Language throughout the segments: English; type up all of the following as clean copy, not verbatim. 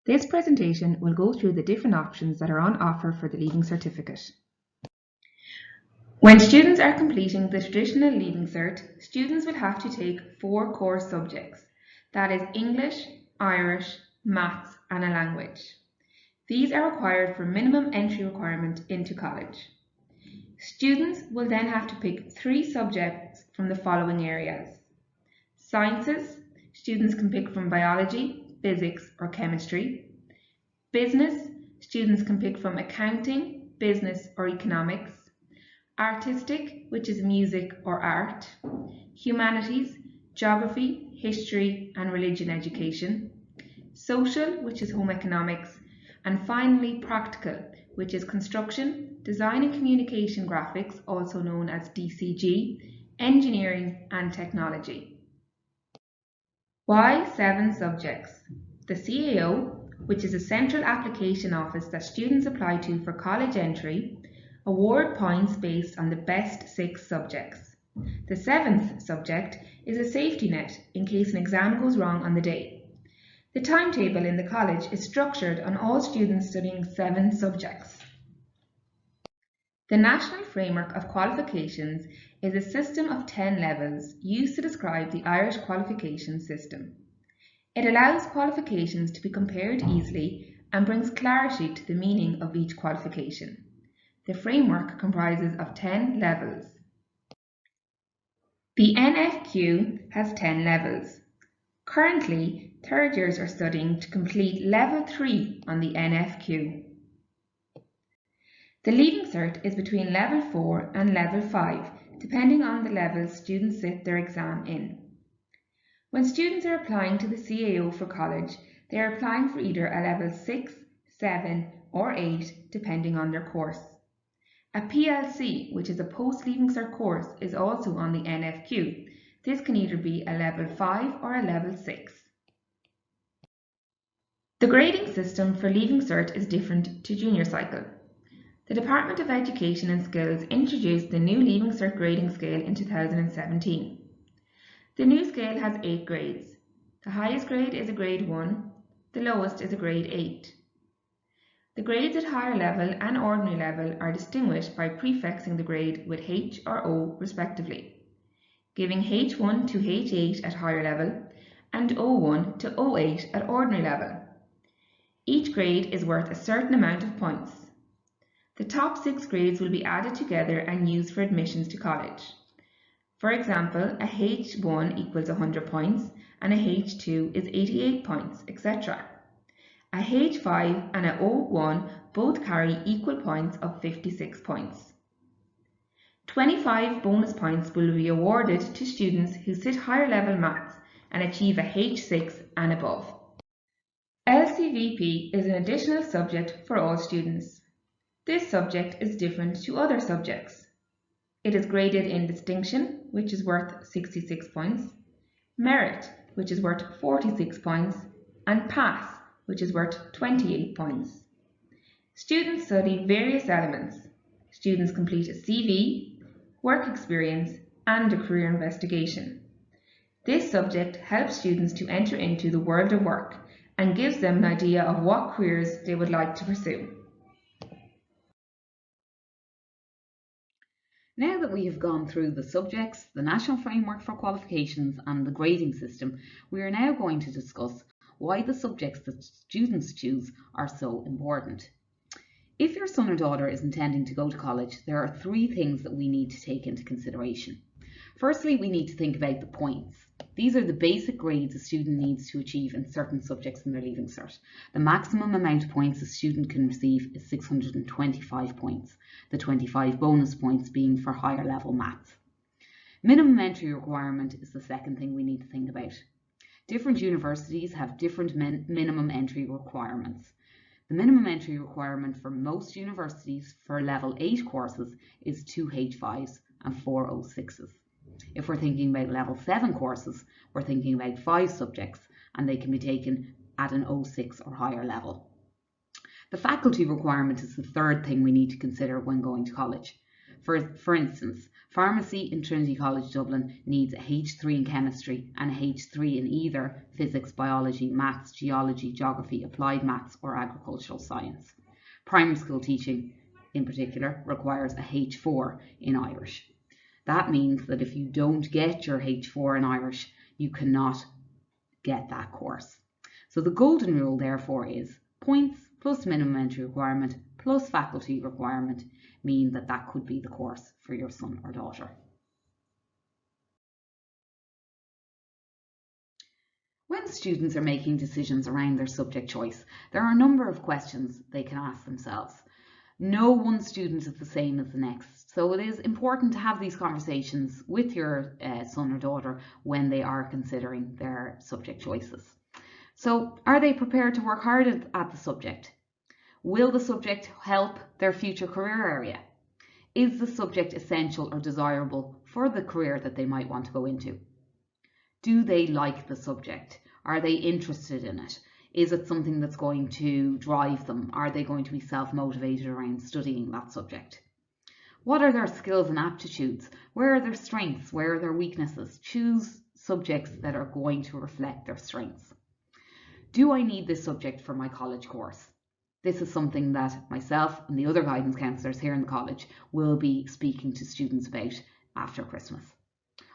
This presentation will go through the different options that are on offer for the Leaving Certificate. When students are completing the traditional Leaving Cert, students will have to take 4 core subjects, that is English, Irish, Maths and a language. These are required for minimum entry requirement into college. Students will then have to pick 3 subjects from the following areas. Sciences, students can pick from biology, physics or chemistry. Business, students can pick from accounting, business or economics. Artistic, which is music or art. Humanities, geography, history and religion education. Social, which is home economics. And finally, practical, which is construction, design and communication graphics, also known as DCG, engineering and technology. Why 7 subjects? The CAO, which is a central application office that students apply to for college entry, award points based on the best 6 subjects. The 7th subject is a safety net in case an exam goes wrong on the day. The timetable in the college is structured on all students studying 7 subjects. The National Framework of Qualifications is a system of 10 levels used to describe the Irish qualification system. It allows qualifications to be compared easily and brings clarity to the meaning of each qualification. The framework comprises of 10 levels. The NFQ has 10 levels. Currently, 3rd years are studying to complete Level 3 on the NFQ. The Leaving Cert is between Level 4 and Level 5, depending on the level students sit their exam in. When students are applying to the CAO for college, they are applying for either a Level 6, 7 or 8, depending on their course. A PLC, which is a post-Leaving Cert course, is also on the NFQ. This can either be a Level 5 or a Level 6. The grading system for Leaving Cert is different to junior cycle. The Department of Education and Skills introduced the new Leaving Cert grading scale in 2017. The new scale has 8 grades. The highest grade is a grade 1, the lowest is a grade 8. The grades at higher level and ordinary level are distinguished by prefixing the grade with H or O respectively, giving H1 to H8 at higher level and O1 to O8 at ordinary level. Each grade is worth a certain amount of points. The top 6 grades will be added together and used for admissions to college. For example, a H1 equals 100 points and a H2 is 88 points, etc. A H5 and a O1 both carry equal points of 56 points. 25 bonus points will be awarded to students who sit higher level maths and achieve a H6 and above. LCVP is an additional subject for all students. This subject is different to other subjects. It is graded in distinction, which is worth 66 points, merit, which is worth 46 points, and pass, which is worth 28 points. Students study various elements. Students complete a CV, work experience, and a career investigation. This subject helps students to enter into the world of work and gives them an idea of what careers they would like to pursue. Now that we have gone through the subjects, the National Framework for Qualifications and the grading system, we are now going to discuss why the subjects that students choose are so important. If your son or daughter is intending to go to college, there are 3 things that we need to take into consideration. Firstly, we need to think about the points. These are the basic grades a student needs to achieve in certain subjects in their Leaving Cert. The maximum amount of points a student can receive is 625 points, the 25 bonus points being for higher level maths. Minimum entry requirement is the second thing we need to think about. Different universities have different minimum entry requirements. The minimum entry requirement for most universities for level 8 courses is 2 H5s and 4 O6s. If we're thinking about level 7 courses, we're thinking about 5 subjects and they can be taken at an O6 or higher level. The faculty requirement is the third thing we need to consider when going to college. For instance, pharmacy in Trinity College Dublin needs a H3 in chemistry and a H3 in either physics, biology, maths, geology, geography, applied maths or agricultural science. Primary school teaching in particular requires a H4 in Irish. That means that if you don't get your H4 in Irish, you cannot get that course. So the golden rule therefore is points plus minimum entry requirement plus faculty requirement mean that that could be the course for your son or daughter. When students are making decisions around their subject choice, there are a number of questions they can ask themselves. No one student is the same as the next, so it is important to have these conversations with your son or daughter when they are considering their subject choices. So, are they prepared to work hard at the subject? Will the subject help their future career area? Is the subject essential or desirable for the career that they might want to go into? Do they like the subject? Are they interested in it? Is it something that's going to drive them? Are they going to be self-motivated around studying that subject? What are their skills and aptitudes? Where are their strengths? Where are their weaknesses? Choose subjects that are going to reflect their strengths. Do I need this subject for my college course? This is something that myself and the other guidance counsellors here in the college will be speaking to students about after Christmas.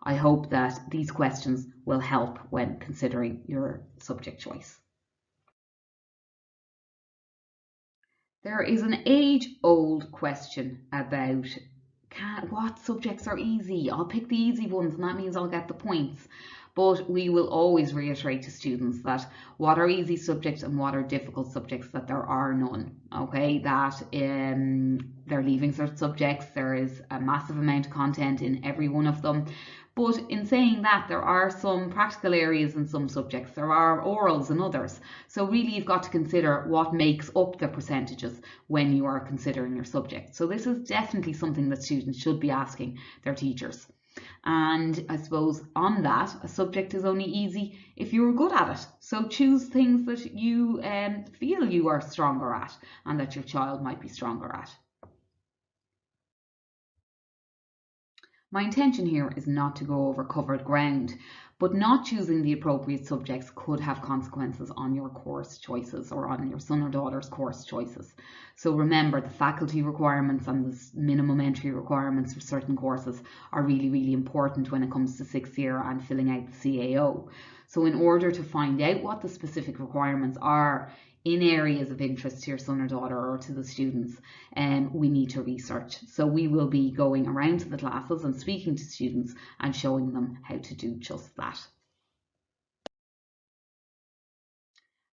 I hope that these questions will help when considering your subject choice. There is an age-old question about what subjects are easy. I'll pick the easy ones and that means I'll get the points. But we will always reiterate to students that what are easy subjects and what are difficult subjects, that there are none, okay? That they're leaving cert subjects, there is a massive amount of content in every one of them. But in saying that, there are some practical areas in some subjects, there are orals in others. So really you've got to consider what makes up the percentages when you are considering your subject. So this is definitely something that students should be asking their teachers. And I suppose on that, a subject is only easy if you're good at it. So choose things that you feel you are stronger at and that your child might be stronger at. My intention here is not to go over covered ground, but not choosing the appropriate subjects could have consequences on your course choices or on your son or daughter's course choices. So remember, the faculty requirements and the minimum entry requirements for certain courses are really, really important when it comes to sixth year and filling out the CAO. So in order to find out what the specific requirements are in areas of interest to your son or daughter or to the students, we need to research. So we will be going around to the classes and speaking to students and showing them how to do just that.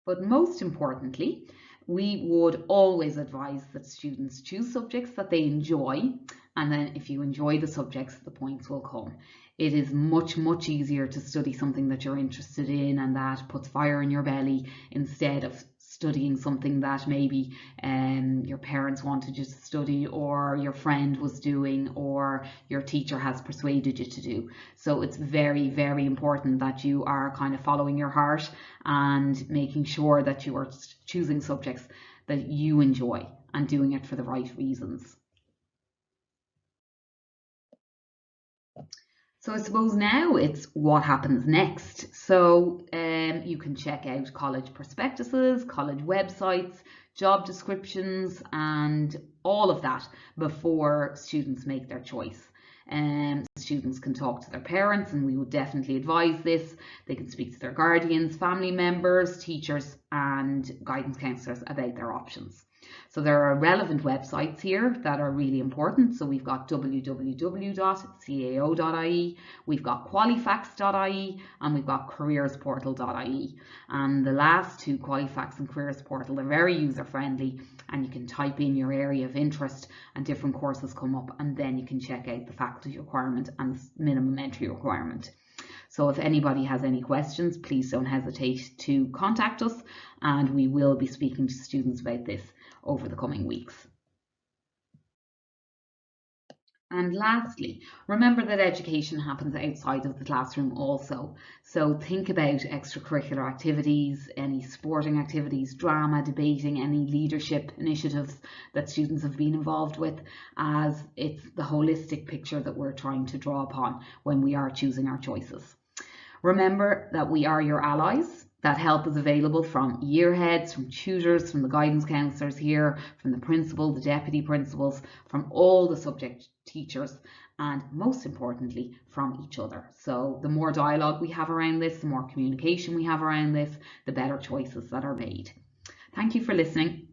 But most importantly, we would always advise that students choose subjects that they enjoy, and then if you enjoy the subjects, the points will come. It is much, much easier to study something that you're interested in and that puts fire in your belly instead of studying something that maybe your parents wanted you to study or your friend was doing or your teacher has persuaded you to do. So it's very, very important that you are kind of following your heart and making sure that you are choosing subjects that you enjoy and doing it for the right reasons. So I suppose now it's what happens next. So you can check out college prospectuses, college websites, job descriptions, and all of that before students make their choice. Students can talk to their parents, and we would definitely advise this. They can speak to their guardians, family members, teachers, and guidance counsellors about their options. So there are relevant websites here that are really important. So we've got www.cao.ie, we've got qualifax.ie, and we've got careersportal.ie. And the last two, Qualifax and Careers Portal, are very user friendly, and you can type in your area of interest and different courses come up, and then you can check out the faculty requirement and the minimum entry requirement. So if anybody has any questions, please don't hesitate to contact us, and we will be speaking to students about this over the coming weeks. And lastly, remember that education happens outside of the classroom also. So think about extracurricular activities, any sporting activities, drama, debating, any leadership initiatives that students have been involved with, as it's the holistic picture that we're trying to draw upon when we are choosing our choices. Remember that we are your allies. That help is available from year heads, from tutors, from the guidance counsellors here, from the principal, the deputy principals, from all the subject teachers, and most importantly, from each other. So the more dialogue we have around this, the more communication we have around this, the better choices that are made. Thank you for listening.